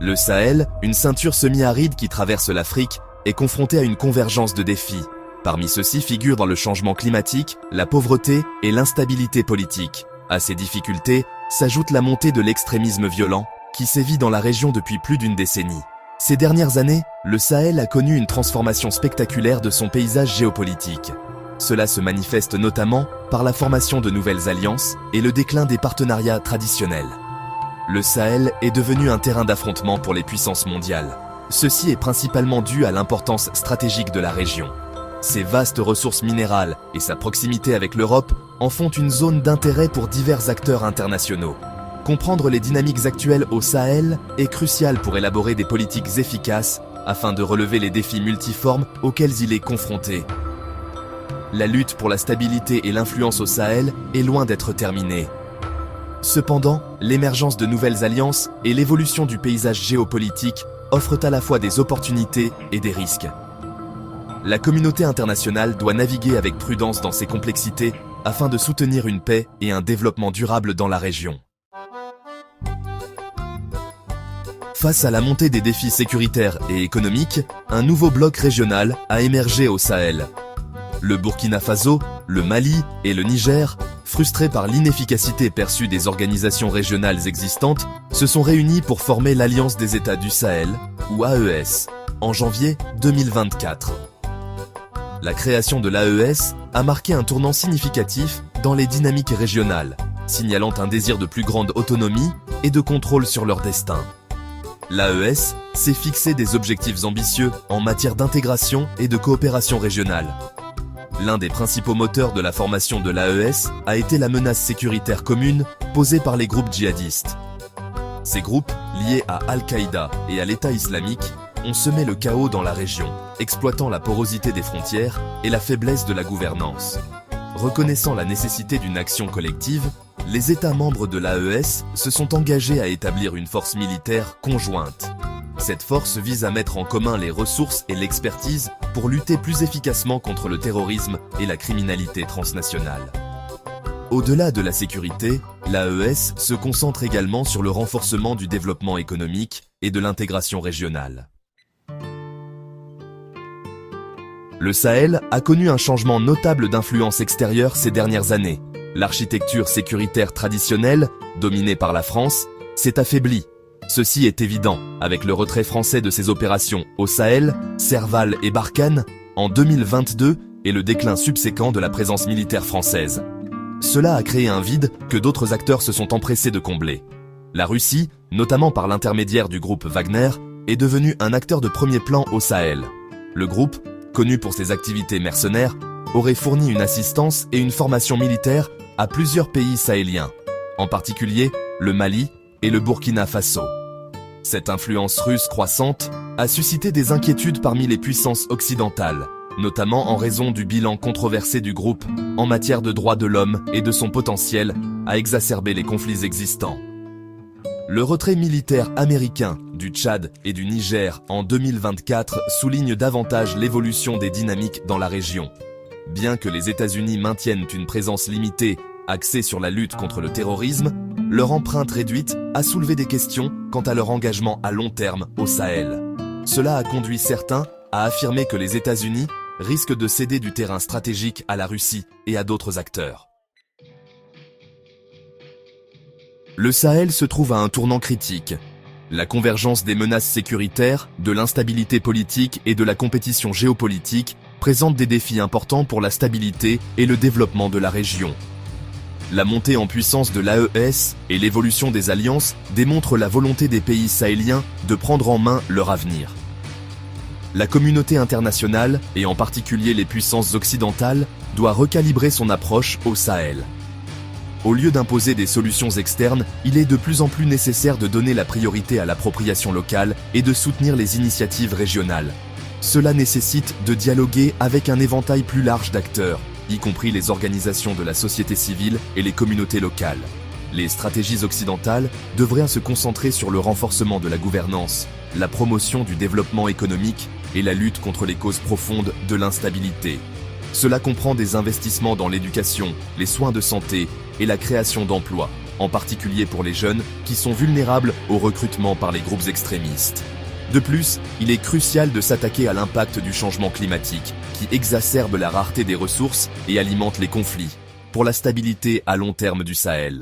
Le Sahel, une ceinture semi-aride qui traverse l'Afrique, est confronté à une convergence de défis. Parmi ceux-ci figurent dans le changement climatique, la pauvreté et l'instabilité politique. À ces difficultés s'ajoute la montée de l'extrémisme violent, qui sévit dans la région depuis plus d'une décennie. Ces dernières années, le Sahel a connu une transformation spectaculaire de son paysage géopolitique. Cela se manifeste notamment par la formation de nouvelles alliances et le déclin des partenariats traditionnels. Le Sahel est devenu un terrain d'affrontement pour les puissances mondiales. Ceci est principalement dû à l'importance stratégique de la région. Ses vastes ressources minérales et sa proximité avec l'Europe en font une zone d'intérêt pour divers acteurs internationaux. Comprendre les dynamiques actuelles au Sahel est crucial pour élaborer des politiques efficaces afin de relever les défis multiformes auxquels il est confronté. La lutte pour la stabilité et l'influence au Sahel est loin d'être terminée. Cependant, l'émergence de nouvelles alliances et l'évolution du paysage géopolitique offrent à la fois des opportunités et des risques. La communauté internationale doit naviguer avec prudence dans ces complexités afin de soutenir une paix et un développement durable dans la région. Face à la montée des défis sécuritaires et économiques, un nouveau bloc régional a émergé au Sahel. Le Burkina Faso, le Mali et le Niger, frustrés par l'inefficacité perçue des organisations régionales existantes, se sont réunis pour former l'Alliance des États du Sahel, ou AES, en janvier 2024. La création de l'AES a marqué un tournant significatif dans les dynamiques régionales, signalant un désir de plus grande autonomie et de contrôle sur leur destin. L'AES s'est fixé des objectifs ambitieux en matière d'intégration et de coopération régionale. L'un des principaux moteurs de la formation de l'AES a été la menace sécuritaire commune posée par les groupes djihadistes. Ces groupes, liés à Al-Qaïda et à l'État islamique, ont semé le chaos dans la région, exploitant la porosité des frontières et la faiblesse de la gouvernance. Reconnaissant la nécessité d'une action collective, les États membres de l'AES se sont engagés à établir une force militaire conjointe. Cette force vise à mettre en commun les ressources et l'expertise pour lutter plus efficacement contre le terrorisme et la criminalité transnationale. Au-delà de la sécurité, l'AES se concentre également sur le renforcement du développement économique et de l'intégration régionale. Le Sahel a connu un changement notable d'influence extérieure ces dernières années. L'architecture sécuritaire traditionnelle, dominée par la France, s'est affaiblie. Ceci est évident avec le retrait français de ses opérations au Sahel, Serval et Barkhane en 2022 et le déclin subséquent de la présence militaire française. Cela a créé un vide que d'autres acteurs se sont empressés de combler. La Russie, notamment par l'intermédiaire du groupe Wagner, est devenue un acteur de premier plan au Sahel. Le groupe, connu pour ses activités mercenaires, aurait fourni une assistance et une formation militaire à plusieurs pays sahéliens, en particulier le Mali et le Burkina Faso. Cette influence russe croissante a suscité des inquiétudes parmi les puissances occidentales, notamment en raison du bilan controversé du groupe en matière de droits de l'homme et de son potentiel à exacerber les conflits existants. Le retrait militaire américain du Tchad et du Niger en 2024 souligne davantage l'évolution des dynamiques dans la région. Bien que les États-Unis maintiennent une présence limitée axée sur la lutte contre le terrorisme, leur empreinte réduite a soulevé des questions quant à leur engagement à long terme au Sahel. Cela a conduit certains à affirmer que les États-Unis risquent de céder du terrain stratégique à la Russie et à d'autres acteurs. Le Sahel se trouve à un tournant critique. La convergence des menaces sécuritaires, de l'instabilité politique et de la compétition géopolitique présente des défis importants pour la stabilité et le développement de la région. La montée en puissance de l'AES et l'évolution des alliances démontrent la volonté des pays sahéliens de prendre en main leur avenir. La communauté internationale, et en particulier les puissances occidentales, doit recalibrer son approche au Sahel. Au lieu d'imposer des solutions externes, il est de plus en plus nécessaire de donner la priorité à l'appropriation locale et de soutenir les initiatives régionales. Cela nécessite de dialoguer avec un éventail plus large d'acteurs, y compris les organisations de la société civile et les communautés locales. Les stratégies occidentales devraient se concentrer sur le renforcement de la gouvernance, la promotion du développement économique et la lutte contre les causes profondes de l'instabilité. Cela comprend des investissements dans l'éducation, les soins de santé et la création d'emplois. en particulier pour les jeunes, qui sont vulnérables au recrutement par les groupes extrémistes. De plus, il est crucial de s'attaquer à l'impact du changement climatique, qui exacerbe la rareté des ressources et alimente les conflits, pour la stabilité à long terme du Sahel.